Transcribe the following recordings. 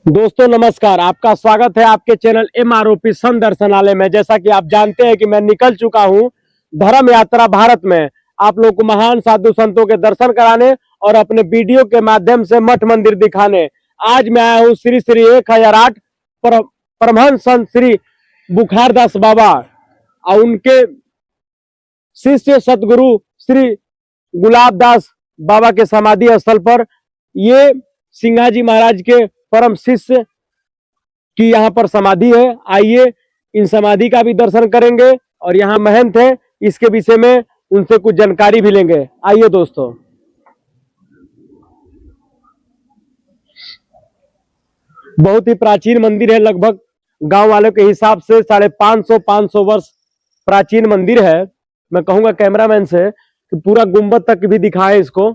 दोस्तों नमस्कार, आपका स्वागत है आपके चैनल MROP संत दर्शनालय में। जैसा कि आप जानते हैं कि मैं निकल चुका हूं धर्म यात्रा भारत में, आप लोग को महान साधु संतों के दर्शन कराने और अपने वीडियो के माध्यम से मठ मंदिर दिखाने। आज मैं आया हूं श्री श्री 1008 परमहंस संत श्री बुखारदास बाबा और उनके शिष्य सतगुरु श्री गुलाबदास बाबा के समाधि स्थल पर। ये सिंघाजी महाराज के परम शिष्य की यहाँ पर समाधि है। आइए इन समाधि का भी दर्शन करेंगे और यहाँ महंत है, इसके विषय में उनसे कुछ जानकारी भी लेंगे। आइए दोस्तों। बहुत ही प्राचीन मंदिर है, लगभग गांव वालों के हिसाब से 550 वर्ष प्राचीन मंदिर है। मैं कहूंगा कैमरामैन से कि पूरा गुंबद तक भी दिखाए इसको।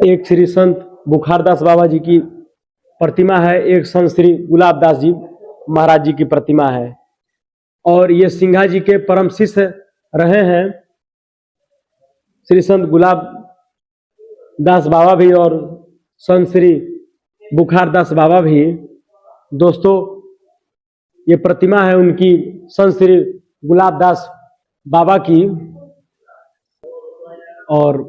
एक श्री संत बुखारदास बाबा जी की प्रतिमा है, एक संत श्री गुलाबदास जी महाराज जी की प्रतिमा है और ये सिंघा जी के परम शिष्य रहे हैं श्री संत गुलाबदास बाबा भी और संत श्री बुखारदास बाबा भी। दोस्तों ये प्रतिमा है उनकी संत श्री गुलाबदास बाबा की और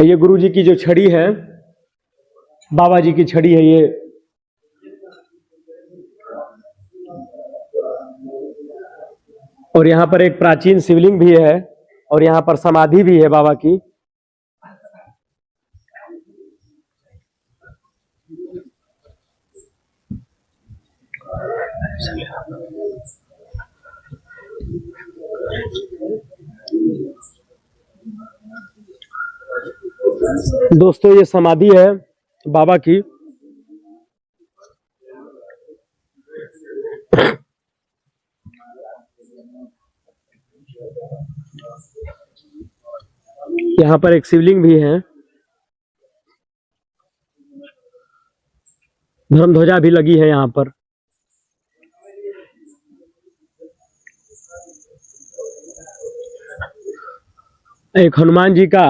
ये गुरु जी की जो छड़ी है, बाबा जी की छड़ी है ये। और यहाँ पर एक प्राचीन शिवलिंग भी है और यहाँ पर समाधि भी है बाबा की। दोस्तों ये समाधि है बाबा की। यहाँ पर एक शिवलिंग भी है, धर्म ध्वजा भी लगी है यहाँ पर। एक हनुमान जी का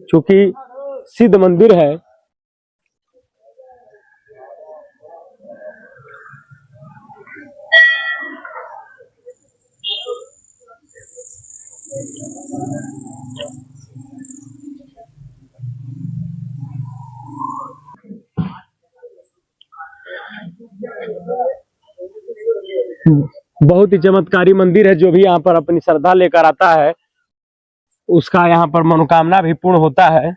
चूंकि सिद्ध मंदिर है, बहुत ही चमत्कारी मंदिर है। जो भी यहाँ पर अपनी श्रद्धा लेकर आता है उसका यहाँ पर मनोकामना भी पूर्ण होता है।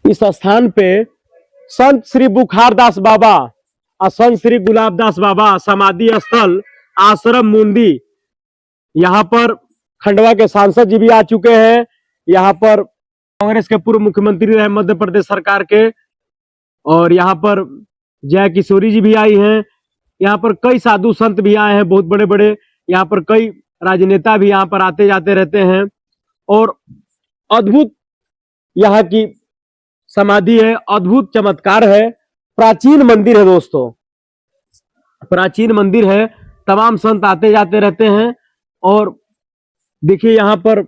इस स्थान पे संत श्री बुखारदास बाबा और संत श्री गुलाबदास बाबा समाधि स्थल आश्रम मुंदी, यहाँ पर खंडवा के सांसद जी भी आ चुके हैं। यहाँ पर कांग्रेस के पूर्व मुख्यमंत्री रहे मध्य प्रदेश सरकार के, और यहाँ पर जय किशोरी जी भी आई हैं। यहाँ पर कई साधु संत भी आए हैं, बहुत बड़े बड़े। यहाँ पर कई राजनेता भी यहाँ पर आते जाते रहते हैं और अद्भुत यहाँ की समाधि है, अद्भुत चमत्कार है। प्राचीन मंदिर है दोस्तों, प्राचीन मंदिर है। तमाम संत आते जाते रहते हैं और देखिए यहाँ पर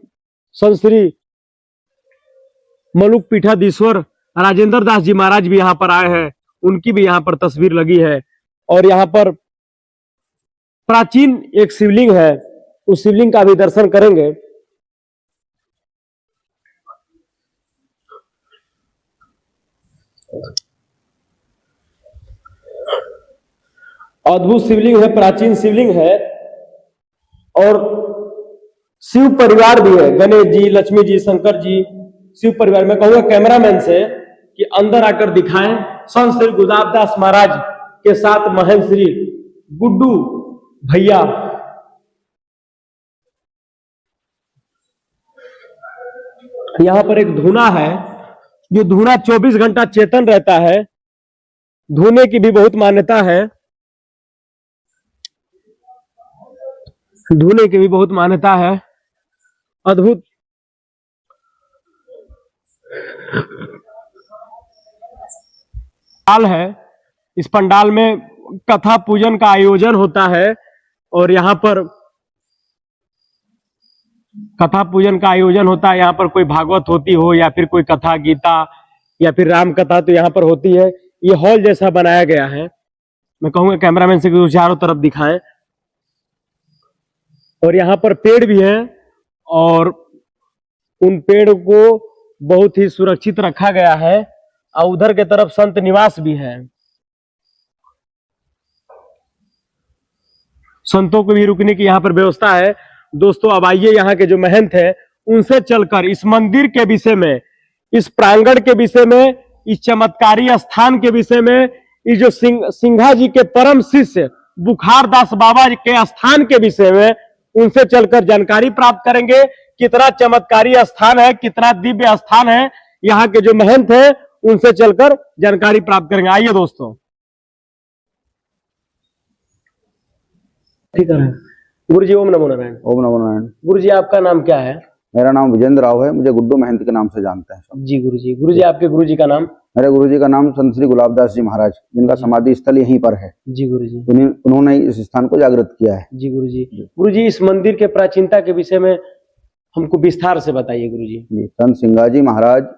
संत श्री मलुक पीठाधीश्वर राजेंद्र दास जी महाराज भी यहाँ पर आए हैं, उनकी भी यहाँ पर तस्वीर लगी है। और यहाँ पर प्राचीन एक शिवलिंग है, उस शिवलिंग का भी दर्शन करेंगे। अद्भुत शिवलिंग है, प्राचीन शिवलिंग है और शिव परिवार भी है, गणेश जी, लक्ष्मी जी, शंकर जी, शिव परिवार। मैं कहूंगा कैमरामैन से कि अंदर आकर दिखाएं संत श्री गुलाबदास महाराज के साथ महंत श्री गुड्डू भैया। यहाँ पर एक धूना है, जो धूना 24 घंटा चेतन रहता है। धूने की भी बहुत मान्यता है, धूने की भी बहुत मान्यता है। अद्भुत पंडाल है। इस पंडाल में कथा पूजन का आयोजन होता है और यहाँ पर कथा पूजन का आयोजन होता है। यहाँ पर कोई भागवत होती हो या फिर कोई कथा गीता या फिर राम कथा तो यहाँ पर होती है। ये हॉल जैसा बनाया गया है। मैं कहूंगा कैमरामैन से चारों तरफ दिखाएं। और यहाँ पर पेड़ भी हैं और उन पेड़ को बहुत ही सुरक्षित रखा गया है। और उधर के तरफ संत निवास भी है। संतों को भी रुकने की यहाँ पर व्यवस्था है। दोस्तों अब आइए यहाँ के जो महंत हैं उनसे चलकर इस मंदिर के विषय में, इस प्रांगण के विषय में, इस चमत्कारी स्थान के विषय में, इस जो सिंघा जी के परम शिष्य बुखारदास बाबा के स्थान के विषय में उनसे चलकर जानकारी प्राप्त करेंगे। कितना चमत्कारी स्थान है, कितना दिव्य स्थान है। यहाँ के जो महंत हैं उनसे चलकर जानकारी प्राप्त करेंगे। आइए दोस्तों। ठीक है गुरु जी, ओम नमो नारायण। ओम नमो नारायण। गुरु जी आपका नाम क्या है? मेरा नाम विजेंद्र राव है, मुझे गुड्डू महंत के नाम से जानते हैं सब। जी गुरु जी। गुरु जी आपके गुरु जी का नाम? मेरे गुरु जी का नाम संत श्री गुलाबदास जी महाराज, जिनका समाधि स्थल यहीं पर है। जी गुरु जी। उन्होंने इस स्थान को जागृत किया है। जी गुरु जी। गुरु जी इस मंदिर के प्राचीनता के विषय में हमको विस्तार से बताइए गुरु जी। जी, संत सिंगाजी महाराज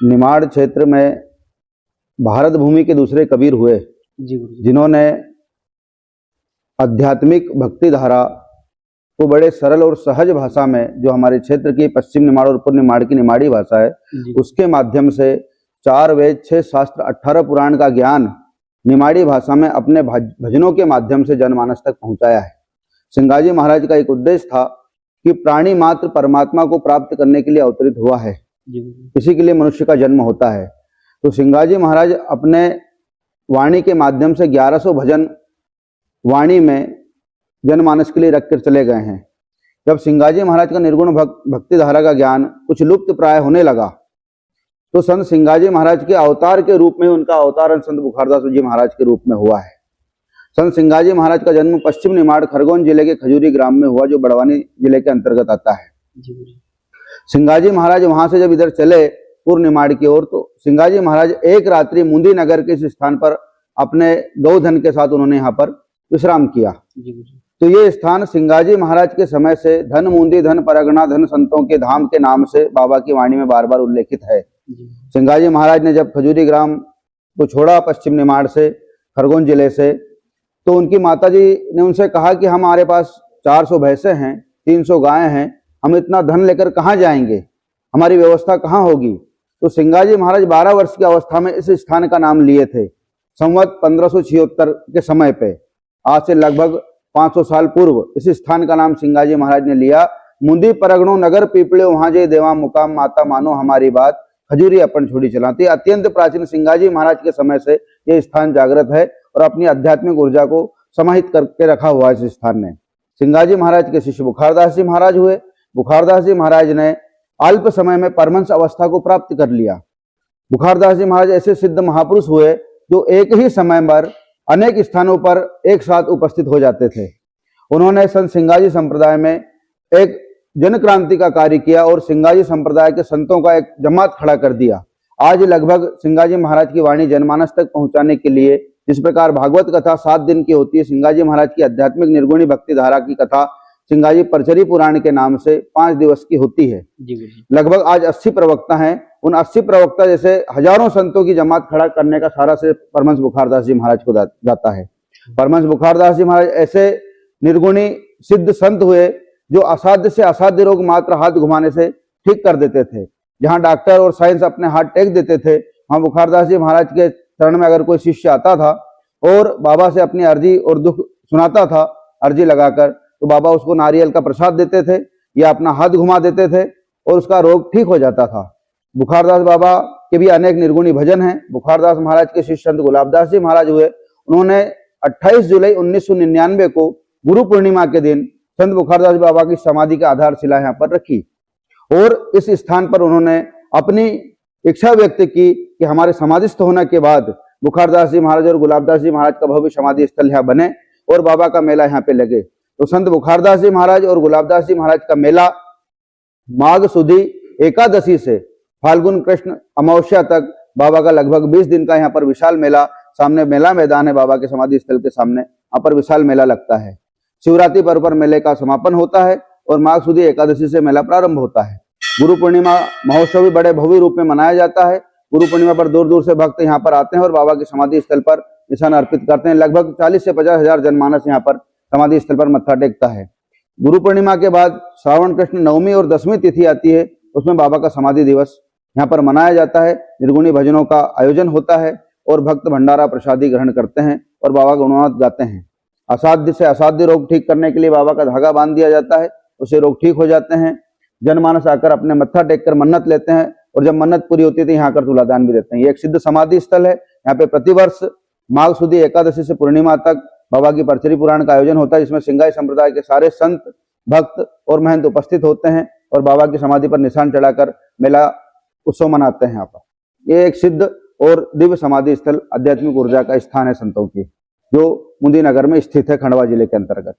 निमाड़ क्षेत्र में भारत भूमि के दूसरे कबीर हुए। जी गुरु जी। जिन्होंने आध्यात्मिक भक्ति धारा को बड़े सरल और सहज भाषा में, जो हमारे क्षेत्र की पश्चिम निमाड़ और पूर्व निमाड़ की निमाड़ी भाषा है, उसके माध्यम से 4 वेद 6 शास्त्र 18 पुराण का ज्ञान निमाड़ी भाषा में अपने भजनों के माध्यम से जनमानस तक पहुंचाया है। सिंगाजी महाराज का एक उद्देश्य था कि प्राणी मात्र परमात्मा को प्राप्त करने के लिए अवतरित हुआ है। इसी के लिए मनुष्य का जन्म होता है। तो सिंगाजी महाराज अपने वाणी के माध्यम से 1100 भजन वाणी में जनमानस के लिए रखकर चले गए हैं। जब सिंगाजी महाराज का निर्गुण भक्ति धारा का ज्ञान कुछ लुप्त प्राय होने लगा, तो संत सिंगाजी महाराज के अवतार के रूप में उनका अवतारण संत बुखारदास जी महाराज के रूप में हुआ है। संत सिंगाजी महाराज का जन्म पश्चिम निमाड़ खरगोन जिले के खजूरी ग्राम में हुआ, जो बड़वानी जिले के अंतर्गत आता है। सिंगाजी महाराज वहां से जब इधर चले पूर्व निमाड़ की ओर, तो सिंगाजी महाराज एक रात्रि मुंदी नगर के इस स्थान पर अपने गौधन के साथ उन्होंने यहाँ पर विश्राम किया। तो ये स्थान सिंगाजी महाराज के समय से धन मुंदी, धन परगना, धन संतों के धाम के नाम से बाबा की वाणी में बार बार उल्लेखित है। सिंगाजी महाराज ने जब खजूरी ग्राम को छोड़ा पश्चिम निमाड़ से, खरगोन जिले से, तो उनकी माताजी ने उनसे कहा कि हमारे पास 400 भैंसे हैं, 300 गायें हैं, हम इतना धन लेकर कहाँ जाएंगे, हमारी व्यवस्था कहाँ होगी। तो सिंगाजी महाराज 12 वर्ष की अवस्था में इस स्थान का नाम लिए थे। संवत 1576 के समय पे, आज से लगभग 500 साल पूर्व, इस स्थान का नाम सिंगाजी महाराज ने लिया। मुंदी परगणों नगर पीपले वहां जे देवा मुकाम, माता मानो हमारी बात, खजूरी अपन छोड़ी चलाती। अत्यंत प्राचीन सिंगाजी महाराज के समय से यह स्थान जागृत है और अपनी आध्यात्मिक ऊर्जा को समाहित करके रखा हुआ है इस स्थान ने। सिंगाजी महाराज के शिष्य बुखारदास जी महाराज हुए। बुखारदास जी महाराज ने अल्प समय में परमहंस अवस्था को प्राप्त कर लिया। बुखारदास जी महाराज ऐसे सिद्ध महापुरुष हुए जो एक ही समय पर अनेक स्थानों पर एक साथ उपस्थित हो जाते थे। उन्होंने संत सिंगाजी संप्रदाय में एक जन क्रांति का कार्य किया और सिंगाजी संप्रदाय के संतों का एक जमात खड़ा कर दिया। आज लगभग सिंगाजी महाराज की वाणी जनमानस तक पहुंचाने के लिए, जिस प्रकार भागवत कथा 7 दिन की होती है, सिंगाजी महाराज की आध्यात्मिक निर्गुणी भक्ति धारा की कथा सिंगाजी परचरी पुराण के नाम से 5 दिवस की होती है। लगभग आज 80 प्रवक्ता हैं। उन 80 प्रवक्ता जैसे हजारों संतों की जमात खड़ा करने का सारा से परमहंस बुखारदास जी महाराज को जाता है। परमहंस बुखारदास जी महाराज ऐसे निर्गुणी सिद्ध संत हुए जो असाध्य से असाध्य रोग मात्र हाथ घुमाने से ठीक कर देते थे। जहां डॉक्टर और साइंस अपने हाथ टेक देते थे, वहां बुखारदास जी महाराज के चरण में अगर कोई शिष्य आता था और बाबा से अपनी अर्जी और दुख सुनाता था अर्जी लगाकर, तो बाबा उसको नारियल का प्रसाद देते थे या अपना हाथ घुमा देते थे और उसका रोग ठीक हो जाता था। बुखारदास बाबा के भी अनेक निर्गुणी भजन हैं। बुखारदास महाराज के शिष्य संत गुलाबदास जी महाराज हुए, उन्होंने 28 जुलाई 1999 को गुरु पूर्णिमा के दिन संत बुखारदास बाबा की समाधि का आधारशिला यहाँ पर रखी और इस स्थान पर उन्होंने अपनी इच्छा व्यक्त की कि हमारे समाधिस्थ होने के बाद बुखारदास जी महाराज और गुलाबदास जी महाराज का भव्य समाधि स्थल यहाँ बने और बाबा का मेला यहाँ पे लगे। तो संत बुखारदास जी महाराज और गुलाबदास जी महाराज का मेला माघ सुदी एकादशी से फाल्गुन कृष्ण अमावस्या तक बाबा का लगभग 20 दिन का यहाँ पर विशाल मेला, सामने मेला मैदान है बाबा के समाधि स्थल के सामने, यहाँ पर विशाल मेला लगता है। शिवरात्रि पर्व पर मेले का समापन होता है और माघ सुदी एकादशी से मेला प्रारंभ होता है। गुरु पूर्णिमा महोत्सव भी बड़े भव्य रूप में मनाया जाता है। गुरु पूर्णिमा पर दूर दूर से भक्त यहाँ पर आते हैं और बाबा की समाधि स्थल पर निशान अर्पित करते हैं। लगभग 40 से 50 हजार जनमानस यहाँ पर समाधि स्थल पर मत्था टेकता है। गुरु पूर्णिमा के बाद श्रावण कृष्ण नवमी और 10वीं तिथि आती है, उसमें बाबा का समाधि दिवस यहाँ पर मनाया जाता है। निर्गुणी भजनों का आयोजन होता है और भक्त भंडारा प्रसादी ग्रहण करते हैं और बाबा का गुणगान गाते हैं। असाध्य से असाध्य रोग ठीक करने के लिए बाबा का धागा बांध दिया जाता है, उससे रोग ठीक हो जाते हैं। जनमानस आकर अपने मत्था टेक कर मन्नत लेते हैं और जब मन्नत पूरी होती है तो यहाँ आकर तुलादान भी देते हैं। ये एक सिद्ध समाधि स्थल है। यहाँ पे प्रतिवर्ष माघ सुदी एकादशी से पूर्णिमा तक बाबा की परचरी पुराण का आयोजन होता है, जिसमें सिंगाई संप्रदाय के सारे संत भक्त और महंत उपस्थित होते हैं और बाबा की समाधि पर निशान चढ़ाकर मेला उत्सव मनाते हैं। यहाँ पर ये एक सिद्ध और दिव्य समाधि स्थल आध्यात्मिक ऊर्जा का स्थान है संतों की, जो मुंदी नगर में स्थित है, खंडवा जिले के अंतर्गत।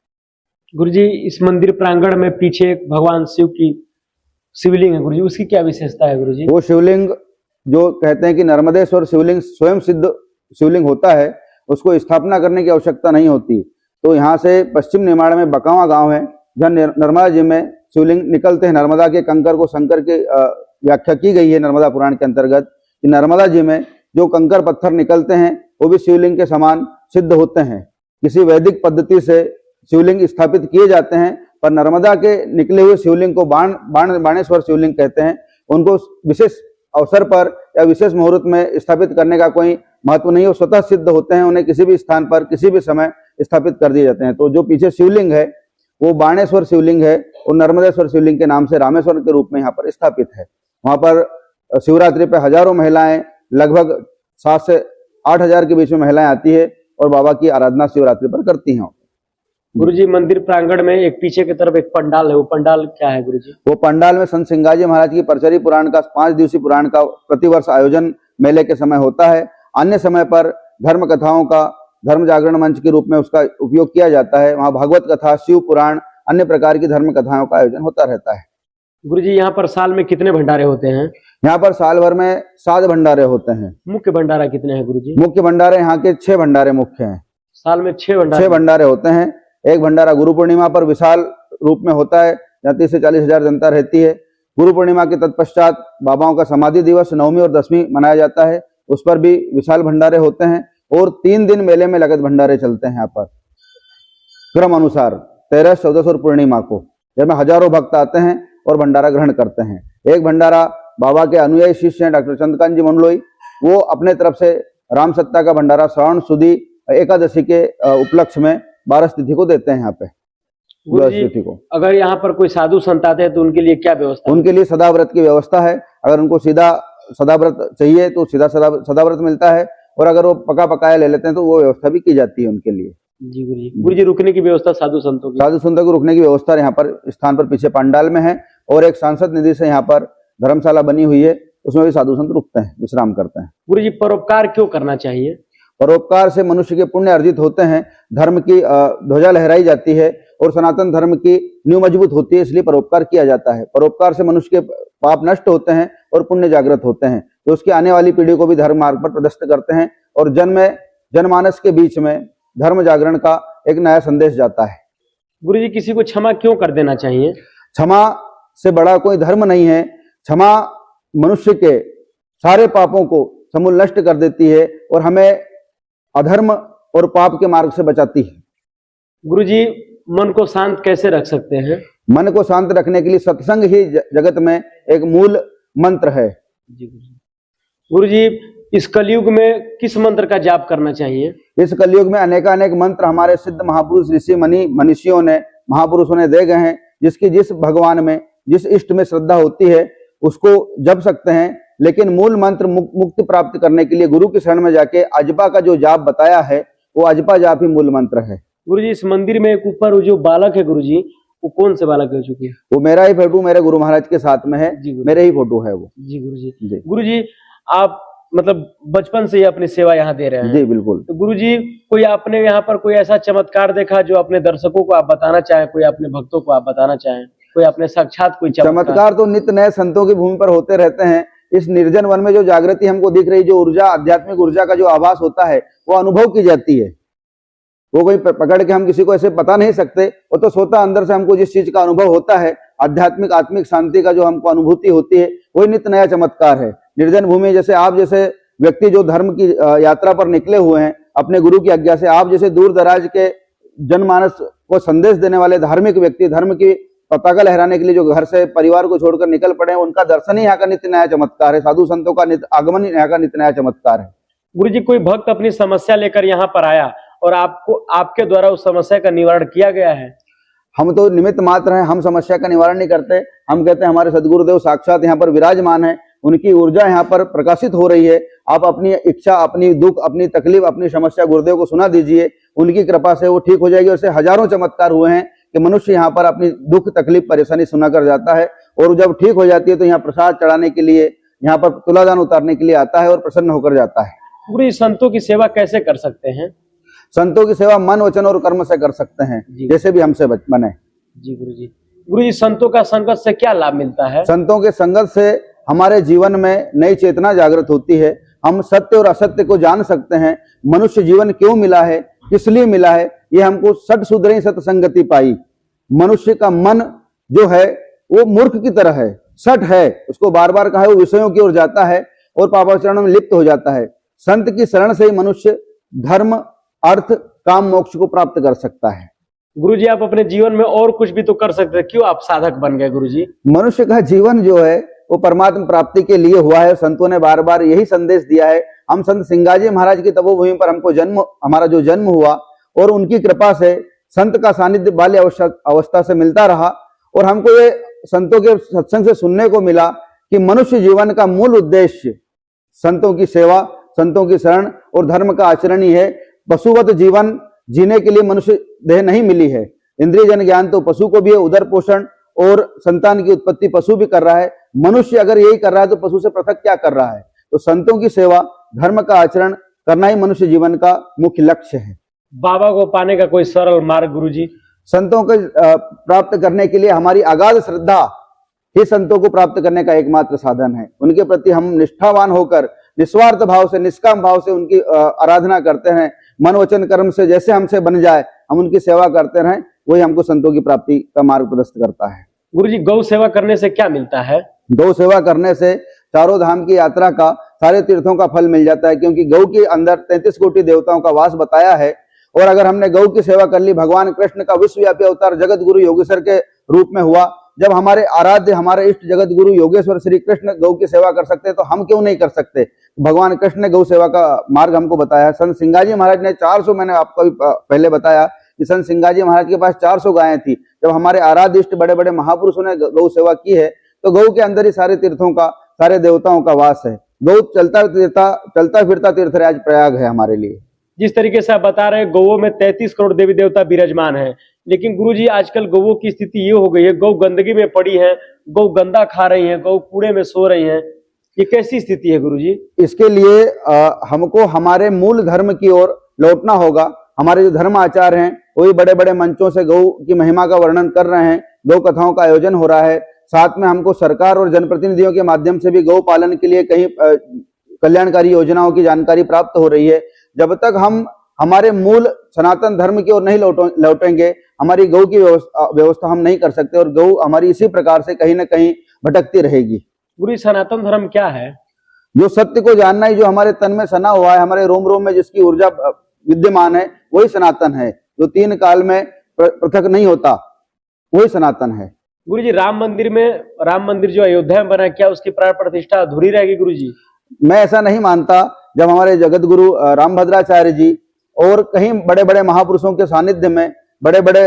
गुरुजी, इस मंदिर प्रांगण में पीछे एक भगवान शिव की शिवलिंग है गुरुजी, उसकी क्या विशेषता है गुरुजी? वो शिवलिंग जो कहते हैं कि नर्मदेश्वर शिवलिंग स्वयं सिद्ध शिवलिंग होता है, उसको स्थापना करने की आवश्यकता नहीं होती। तो यहाँ से पश्चिम निमाड़ में बकावा गांव है, जहाँ नर्मदा जी में शिवलिंग निकलते हैं। नर्मदा के कंकर को शंकर के व्याख्या की गई है नर्मदा पुराण के अंतर्गत कि नर्मदा जी में जो कंकर पत्थर निकलते हैं वो भी शिवलिंग के समान सिद्ध होते हैं। किसी वैदिक पद्धति से शिवलिंग स्थापित किए जाते हैं, पर नर्मदा के निकले हुए शिवलिंग को बाणेश्वर शिवलिंग कहते हैं। उनको विशेष अवसर पर या विशेष मुहूर्त में स्थापित करने का कोई महत्व नहीं है, वो स्वतः सिद्ध होते हैं। उन्हें किसी भी स्थान पर किसी भी समय स्थापित कर दिए जाते हैं। तो जो पीछे शिवलिंग है वो बाणेश्वर शिवलिंग है और नर्मदेश्वर शिवलिंग के नाम से रामेश्वर के रूप में यहाँ पर स्थापित है। वहां पर शिवरात्रि पे हजारों महिलाएं, लगभग 7 से 8 हजार के बीच में महिलाएं आती है और बाबा की आराधना शिवरात्रि पर करती हैं। गुरुजी, मंदिर प्रांगण में एक पीछे की तरफ एक पंडाल है, वो पंडाल क्या है गुरुजी? वो पंडाल में संत सिंगाजी महाराज की परचरी पुराण का 5 दिवसीय पुराण का प्रतिवर्ष आयोजन मेले के समय होता है। अन्य समय पर धर्म कथाओं का धर्म जागरण मंच के रूप में उसका उपयोग किया जाता है। वहाँ भागवत कथा, शिव पुराण, अन्य प्रकार की धर्म कथाओं का आयोजन होता रहता है। गुरुजी, यहाँ पर साल में कितने भंडारे होते हैं? यहाँ पर साल भर में 7 भंडारे होते हैं। मुख्य भंडारा कितने हैं गुरुजी? मुख्य भंडारे यहाँ के 6 भंडारे मुख्य हैं। साल में 6 भंडारे होते हैं। एक भंडारा गुरु पूर्णिमा पर विशाल रूप में होता है, जहाँ 30 से 40 हजार जनता रहती है। गुरु पूर्णिमा के तत्पश्चात बाबाओं का समाधि दिवस 9वीं और 10वीं मनाया जाता है, उस पर भी विशाल भंडारे होते हैं और 3 दिन मेले में लगत भंडारे चलते हैं। यहाँ पर क्रम अनुसार 13, 14 और पूर्णिमा को जब हजारों भक्त आते हैं और भंडारा ग्रहण करते हैं। एक भंडारा बाबा के अनुयायी शिष्य हैं डॉक्टर चंद्रकांत जी मंडलोई, वो अपने तरफ से राम सत्ता का भंडारा श्रावण सुदी एकादशी के उपलक्ष्य में 12 तिथि को देते हैं। यहाँ पे 12 तिथि को अगर यहाँ पर कोई साधु संत आते हैं तो उनके लिए क्या व्यवस्था? उनके लिए सदाव्रत की व्यवस्था है। अगर उनको सीधा सदाव्रत चाहिए तो सीधा सदाव्रत मिलता है, और अगर वो पका पकाया ले लेते हैं तो वो व्यवस्था भी की जाती है उनके लिए। जी गुरुजी, रुकने की व्यवस्था साधु संतों को रुकने की व्यवस्था यहाँ पर स्थान पर पीछे पंडाल में है, और एक सांसद निधि से यहाँ पर धर्मशाला बनी हुई है, उसमें भी साधु संत रुकते हैं, विश्राम करते हैं। गुरुजी, परोपकार क्यों करना चाहिए? परोपकार से मनुष्य के पुण्य अर्जित होते हैं, धर्म की ध्वजा लहराई जाती है और सनातन धर्म की नींव मजबूत होती है, इसलिए परोपकार किया जाता है। परोपकार से मनुष्य के पाप नष्ट होते हैं और पुण्य जागृत होते हैं, तो उसकी आने वाली पीढ़ी को भी धर्म मार्ग पर प्रदर्शित करते हैं और जनमानस के बीच में धर्म जागरण का एक नया संदेश जाता है। गुरुजी, किसी को क्षमा क्यों कर देना चाहिए? क्षमा से बड़ा कोई धर्म नहीं है। क्षमा मनुष्य के सारे पापों को समूल नष्ट कर देती है और हमें अधर्म और पाप के मार्ग से बचाती है। गुरुजी, मन को शांत कैसे रख सकते हैं? मन को शांत रखने के लिए सत्संग ही जगत में एक मूल मंत्र है। गुरुजी, इस कलयुग में किस मंत्र का जाप करना चाहिए? इस कलयुग में अनेकानेक मंत्र हमारे सिद्ध महापुरुष ऋषि मनीषियों ने, महापुरुषों ने दे गए हैं। जिसकी जिस भगवान में, जिस इष्ट में श्रद्धा होती है उसको जप सकते हैं। लेकिन मूल मंत्र मुक्ति प्राप्त करने के लिए गुरु की शरण में जाके अजपा का जो जाप बताया है वो अजपा जाप ही मूल मंत्र है। गुरुजी इस मंदिर में एक ऊपर वो जो बालक है गुरुजी, वो कौन से बालक है चुकी है? वो मेरा ही फोटो मेरे गुरु महाराज के साथ में है, मेरे ही फोटो है वो। जी गुरुजी। गुरुजी आप मतलब बचपन से ही अपनी सेवा यहाँ दे रहे हैं? जी बिल्कुल। तो गुरुजी कोई आपने यहाँ पर कोई ऐसा चमत्कार देखा जो अपने दर्शकों को आप बताना चाहें, कोई अपने भक्तों को आप बताना चाहें, कोई अपने साक्षात कोई चमत्कार? तो नित्य नए संतों की भूमि पर होते रहते हैं। इस निर्जन वन में जो जागृति हमको दिख रही, जो ऊर्जा, आध्यात्मिक ऊर्जा का जो आभास होता है वो अनुभव की जाती है। वो कोई पकड़ के हम किसी को ऐसे बता नहीं सकते, वो तो स्वतः अंदर से हमको जिस चीज का अनुभव होता है, आध्यात्मिक आत्मिक शांति का जो हमको अनुभूति होती है, वही नित्य नया चमत्कार है। निर्जन भूमि जैसे आप जैसे व्यक्ति जो धर्म की यात्रा पर निकले हुए हैं अपने गुरु की आज्ञा से, आप जैसे दूर दराज के जनमानस को संदेश देने वाले धार्मिक व्यक्ति, धर्म की पताका लहराने के लिए जो घर से परिवार को छोड़कर निकल पड़े हैं, उनका दर्शन ही यहाँ का नित्य नया चमत्कार है। साधु संतों का आगमन ही यहाँ का नित्य नया चमत्कार है। गुरुजी कोई भक्त अपनी समस्या लेकर यहाँ पर आया और आपको आपके द्वारा उस समस्या का निवारण किया गया है? हम तो निमित्त मात्र हैं, हम समस्या का निवारण नहीं करते। हम कहते हैं हमारे सदगुरुदेव साक्षात यहाँ पर विराजमान है, उनकी ऊर्जा यहाँ पर प्रकाशित हो रही है। आप अपनी इच्छा, अपनी दुख, अपनी तकलीफ, अपनी समस्या गुरुदेव को सुना दीजिए, उनकी कृपा से वो ठीक हो जाएगी। और ऐसे हजारों चमत्कार हुए हैं कि मनुष्य यहाँ पर अपनी दुख तकलीफ परेशानी सुना कर जाता है, और जब ठीक हो जाती है तो यहाँ प्रसाद चढ़ाने के लिए, यहाँ पर तुलादान उतारने के लिए आता है और प्रसन्न होकर जाता है। गुरु संतों की सेवा कैसे कर सकते हैं? संतों की सेवा मन, वचन और कर्म से कर सकते हैं, जैसे भी हमसे बने। जी गुरुजी। गुरुजी संतों का संगत से क्या लाभ मिलता है? संतों के संगत से हमारे जीवन में नई चेतना जागृत होती है। हम सत्य और असत्य को जान सकते हैं। मनुष्य जीवन क्यों मिला है, किस लिए मिला है, ये हमको सट सुधरी सत्संगति पाई। मनुष्य का मन जो है वो मूर्ख की तरह है, सट है, उसको बार बार कहा वो विषयों की ओर जाता है और पापाचरण में लिप्त हो जाता है। संत की शरण से ही मनुष्य धर्म, अर्थ, काम, मोक्ष को प्राप्त कर सकता है। गुरुजी आप अपने जीवन में और कुछ भी तो कर सकते, क्यों आप साधक बन गए गुरुजी? मनुष्य का जीवन जो है वो परमात्मा प्राप्ति के लिए हुआ है। संतों ने बार बार यही संदेश दिया है। हम संत सिंगाजी महाराज की तपोभूमि पर हमको हमारा जो जन्म हुआ, और उनकी कृपा से संत का सानिध्य बाल्य अवस्था से मिलता रहा, और हमको ये संतों के सत्संग से सुनने को मिला कि मनुष्य जीवन का मूल उद्देश्य संतों की सेवा, संतों की शरण और धर्म का आचरण ही है। पशुवत जीवन जीने के लिए मनुष्य देह नहीं मिली है। इंद्रिय जन ज्ञान तो पशु को भी है, उदर पोषण और संतान की उत्पत्ति पशु भी कर रहा है। मनुष्य अगर यही कर रहा है तो पशु से पृथक क्या कर रहा है? तो संतों की सेवा, धर्म का आचरण करना ही मनुष्य जीवन का मुख्य लक्ष्य है। बाबा को पाने का कोई सरल मार्ग गुरुजी? संतों को प्राप्त करने के लिए हमारी अगाध श्रद्धा ही संतों को प्राप्त करने का एकमात्र साधन है। उनके प्रति हम निष्ठावान होकर निस्वार्थ भाव से, निष्काम भाव से उनकी आराधना करते हैं। मन, वचन, कर्म से जैसे हमसे बन जाए हम उनकी सेवा करते रहें, वही हमको संतों की प्राप्ति का मार्ग प्रदर्शित करता है। गुरुजी गौ सेवा करने से क्या मिलता है? गौ सेवा करने से चारों धाम की यात्रा का, सारे तीर्थों का फल मिल जाता है, क्योंकि गौ के अंदर 33 कोटि देवताओं का वास बताया है। और अगर हमने गौ की सेवा कर ली, भगवान कृष्ण का विश्वव्यापी अवतार जगत गुरु योगेश्वर के रूप में हुआ। जब हमारे आराध्य, हमारे इष्ट जगत गुरु योगेश्वर श्री कृष्ण गौ की सेवा कर सकते हैं तो हम क्यों नहीं कर सकते? भगवान कृष्ण ने गौ सेवा का मार्ग हमको बताया। संत सिंगाजी महाराज ने 400, मैंने आपको भी पहले बताया कि संत सिंगाजी महाराज के पास 400 गायें थी। जब हमारे आराध्य इष्ट बड़े बड़े महापुरुषों ने गौ सेवा की है तो गौ के अंदर ही सारे तीर्थों का, सारे देवताओं का वास है। गौ चलता फिरता तीर्थराज प्रयाग है हमारे लिए। जिस तरीके से आप बता रहे हैं गौओं में 33 करोड़ देवी देवता विराजमान हैं, लेकिन गुरुजी आजकल गौओं की स्थिति ये हो गई है, गौ गंदगी में पड़ी है, गौ गंदा खा रही है, गौ कूड़े में सो रही है। ये कैसी स्थिति है गुरुजी? इसके लिए हमको हमारे मूल धर्म की ओर लौटना होगा। हमारे जो धर्म आचार हैं वही बड़े बड़े मंचों से गौ की महिमा का वर्णन कर रहे हैं, गौ कथाओं का आयोजन हो रहा है। साथ में हमको सरकार और जनप्रतिनिधियों के माध्यम से भी गौ पालन के लिए कई कल्याणकारी योजनाओं की जानकारी प्राप्त हो रही है। जब तक हम हमारे मूल सनातन धर्म की ओर नहीं लौटेंगे, हमारी गौ की व्यवस्था हम नहीं कर सकते, और गौ हमारी इसी प्रकार से कहीं ना कहीं भटकती रहेगी। गुरु सनातन धर्म क्या है? जो सत्य को जानना ही, जो हमारे तन में सना हुआ है, हमारे रोम रोम में जिसकी ऊर्जा विद्यमान है, वही सनातन है। जो 3 काल में पृथक नहीं होता, वही सनातन है। गुरुजी राम मंदिर जो अयोध्या में बना, क्या उसकी प्राण प्रतिष्ठा अधूरी रहेगी गुरुजी? मैं ऐसा नहीं मानता। जब हमारे जगत गुरु रामभद्राचार्य जी और कहीं बड़े बड़े महापुरुषों के सानिध्य में बड़े बड़े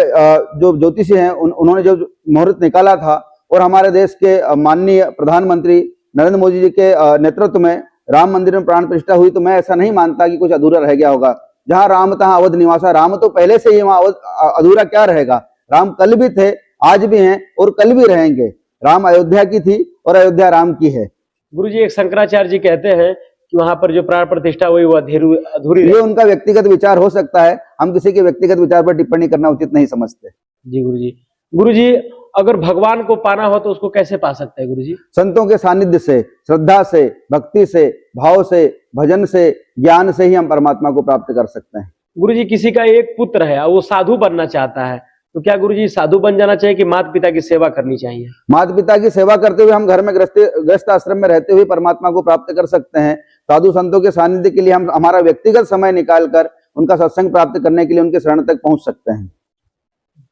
जो ज्योतिषी हैं उन्होंने जो मुहूर्त निकाला था, और हमारे देश के माननीय प्रधानमंत्री नरेंद्र मोदी जी के नेतृत्व में राम मंदिर में प्राण प्रतिष्ठा हुई, तो मैं ऐसा नहीं मानता कि कुछ अधूरा रह गया होगा। जहां राम तहां अवध निवासा, राम तो पहले से ही वहां अधूरा क्या रहेगा। राम कल भी थे, आज भी हैं और कल भी रहेंगे। राम अयोध्या की थी और अयोध्या राम की है। गुरुजी, एक शंकराचार्य जी कहते हैं कि वहां पर जो प्राण प्रतिष्ठा हुई वो अधूरी ये उनका व्यक्तिगत विचार हो सकता है, हम किसी के व्यक्तिगत विचार पर टिप्पणी करना उचित नहीं समझते। जी गुरुजी। गुरुजी, अगर भगवान को पाना हो तो उसको कैसे पा सकते हैं गुरुजी? संतों के सानिध्य से, श्रद्धा से, भक्ति से, भाव से, भजन से, ज्ञान से ही हम परमात्मा को प्राप्त कर सकते हैं। गुरुजी, किसी का एक पुत्र है और वो साधु बनना चाहता है, तो क्या गुरुजी साधु बन जाना चाहिए कि माता पिता की सेवा करनी चाहिए? माता पिता की सेवा करते हुए हम घर में गृहस्थ आश्रम में रहते हुए परमात्मा को प्राप्त कर सकते हैं। साधु संतों के सानिध्य के लिए हम हमारा व्यक्तिगत समय निकालकर उनका सत्संग प्राप्त करने के लिए उनके शरण तक पहुंच सकते हैं।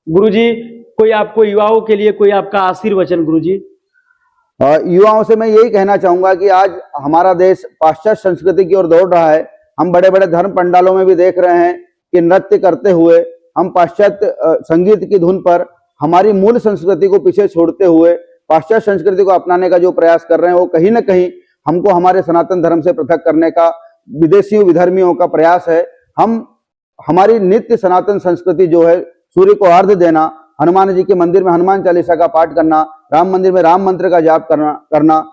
गुरुजी, कोई आपको युवाओं के लिए कोई आपका आशीर्वचन गुरुजी? युवाओं से मैं यही कहना चाहूंगा कि आज हमारा देश पाश्चात्य संस्कृति की ओर दौड़ रहा है। हम बड़े बड़े धर्म पंडालों में भी देख रहे हैं कि नृत्य करते हुए हम पाश्चात्य संगीत की धुन पर हमारी मूल संस्कृति को पीछे छोड़ते हुए पाश्चात्य संस्कृति को अपनाने का जो प्रयास कर रहे हैं, वो कहीं ना कहीं हमको हमारे सनातन धर्म से पृथक करने का विदेशी विधर्मियों का प्रयास है। हम हमारी नित्य सनातन संस्कृति जो है, सूर्य को अर्घ्य देना, हनुमान जी के मंदिर में हनुमान चालीसा का पाठ करना, राम मंदिर में राम मंत्र का जाप करना,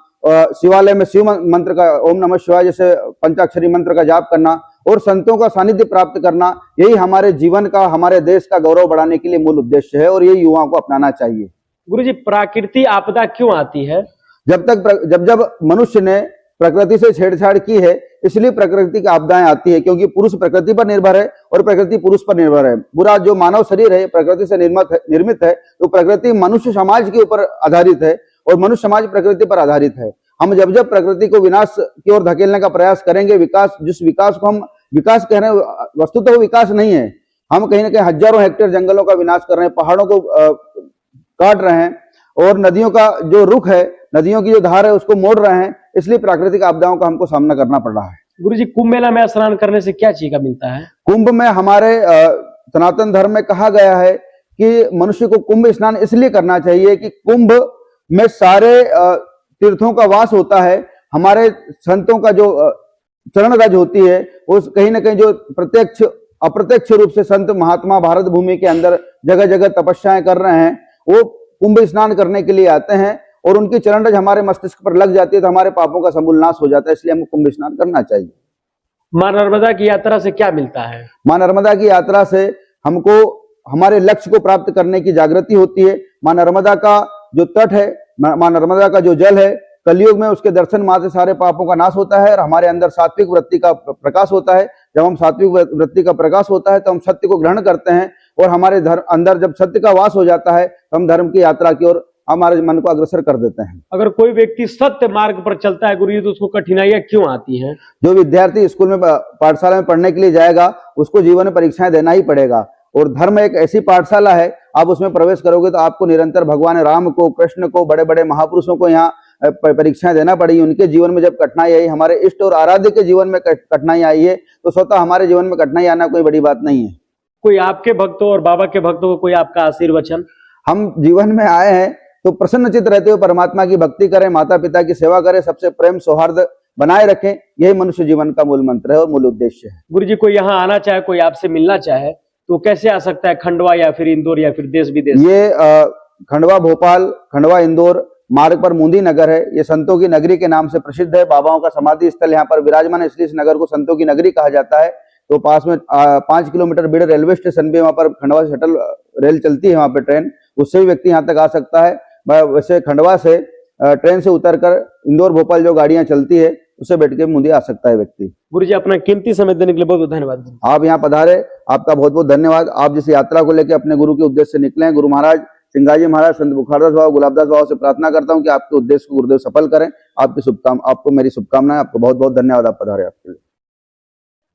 शिवालय में शिव मंत्र का ओम नमः शिवाय जैसे पंचाक्षरी मंत्र का जाप करना और संतों का सानिध्य प्राप्त करना, यही हमारे जीवन का, हमारे देश का गौरव बढ़ाने के लिए मूल उद्देश्य है और ये युवाओं को अपनाना चाहिए। गुरुजी, प्राकृतिक आपदा क्यों आती है? जब मनुष्य ने प्रकृति से छेड़छाड़ की है, इसलिए प्रकृति की आपदाएं आती है, क्योंकि पुरुष प्रकृति पर निर्भर है और प्रकृति पुरुष पर निर्भर है। पूरा जो मानव शरीर है प्रकृति से निर्मित है, तो प्रकृति मनुष्य समाज के ऊपर आधारित है और मनुष्य समाज प्रकृति पर आधारित है। हम जब प्रकृति को विनाश की ओर धकेलने का प्रयास करेंगे, जिस विकास को हम विकास कह रहे हैं, वस्तुतः वो विकास नहीं है। हम कहीं ना कहीं हजारों हेक्टेयर जंगलों का विनाश कर रहे हैं, पहाड़ों को काट रहे हैं और नदियों का जो रुख है, नदियों की जो धार है उसको मोड़ रहे हैं, इसलिए प्राकृतिक आपदाओं का हमको सामना करना पड़ रहा है। गुरुजी, कुंभ मेला में स्नान करने से क्या चीज का मिलता है? कुंभ में हमारे सनातन धर्म में कहा गया है कि मनुष्य को कुंभ स्नान इसलिए करना चाहिए कि कुंभ में सारे तीर्थों का वास होता है। हमारे संतों का जो चरण रज होती है, वो कहीं ना कहीं जो प्रत्यक्ष अप्रत्यक्ष रूप से संत महात्मा भारत भूमि के अंदर जगह जगह तपस्याएं कर रहे हैं, वो कुंभ स्नान करने के लिए आते हैं और उनकी चरण रज हमारे मस्तिष्क पर लग जाती है तो हमारे पापों का समूल नाश हो जाता है। इसलिए हमको कुंभ स्नान करना चाहिए। मां नर्मदा की यात्रा से क्या मिलता है? मां नर्मदा की यात्रा से हमको हमारे लक्ष्य को प्राप्त करने की जागृति होती है। मां नर्मदा का जो तट है, मां नर्मदा का जो जल है, कलयुग में उसके दर्शन मात्र सारे पापों का नाश होता है और हमारे अंदर सात्विक वृत्ति का प्रकाश होता है। जब हम सात्विक वृत्ति का प्रकाश होता है तो हम सत्य को ग्रहण करते हैं और हमारे अंदर जब सत्य का वास हो जाता है तो हम धर्म की यात्रा की ओर हमारे मन को अग्रसर कर देते हैं। अगर कोई व्यक्ति सत्य मार्ग पर चलता है गुरुजी, तो उसको कठिनाइयां क्यों आती हैं? जो विद्यार्थी स्कूल में पाठशाला में पढ़ने के लिए जाएगा, उसको जीवन में परीक्षाएं देना ही पड़ेगा और धर्म एक ऐसी पाठशाला है, आप उसमें प्रवेश करोगे तो आपको निरंतर भगवान राम को, कृष्ण को, बड़े बड़े महापुरुषों को यहाँ परीक्षाएं देना पड़ेगी। उनके जीवन में जब कठिनाई आई, हमारे इष्ट और आराध्य के जीवन में कठिनाई आई है, तो स्वतः हमारे जीवन में कठिनाई आना कोई बड़ी बात नहीं है। कोई आपके भक्तों और बाबा के भक्तों को कोई आपका आशीर्वचन? हम जीवन में आए हैं तो प्रसन्नचित्त रहते हुए परमात्मा की भक्ति करें, माता पिता की सेवा करें, सबसे प्रेम सौहार्द बनाए रखें, यही मनुष्य जीवन का मूल मंत्र है और मूल उद्देश्य है। गुरुजी, कोई यहाँ आना चाहे, कोई आपसे मिलना चाहे तो कैसे आ सकता है? खंडवा या फिर इंदौर या फिर देश विदेश? ये खंडवा भोपाल, खंडवा इंदौर मार्ग पर मुंदी नगर है। ये संतों की नगरी के नाम से प्रसिद्ध है। बाबाओं का समाधि स्थल यहाँ पर विराजमान है, इसलिए इस नगर को संतों की नगरी कहा जाता है। तो पास में 5 किलोमीटर बीड़ रेलवे स्टेशन भी, वहां पर खंडवा से शटल रेल चलती है, वहां पर ट्रेन, उससे भी व्यक्ति यहाँ तक आ सकता है। वैसे खंडवा से ट्रेन से उतरकर इंदौर भोपाल जो गाड़ियां चलती है उससे बैठ के मुंदी आ सकता है व्यक्ति। गुरुजी, अपना कीमती समय देने के लिए बहुत बहुत धन्यवाद। आप यहाँ पधारे, आपका बहुत बहुत धन्यवाद। आप जिस यात्रा को लेकर अपने गुरु के उद्देश्य से निकले हैं, गुरु महाराज सिंगाजी महाराज, संत बुखारदास बाबा, गुलाबदास बाबा से प्रार्थना करता हूँ कि आपके उद्देश्य को गुरुदेव सफल करें। आपको मेरी शुभकामनाएं। आपको बहुत बहुत धन्यवाद, आप पधारे। आपके लिए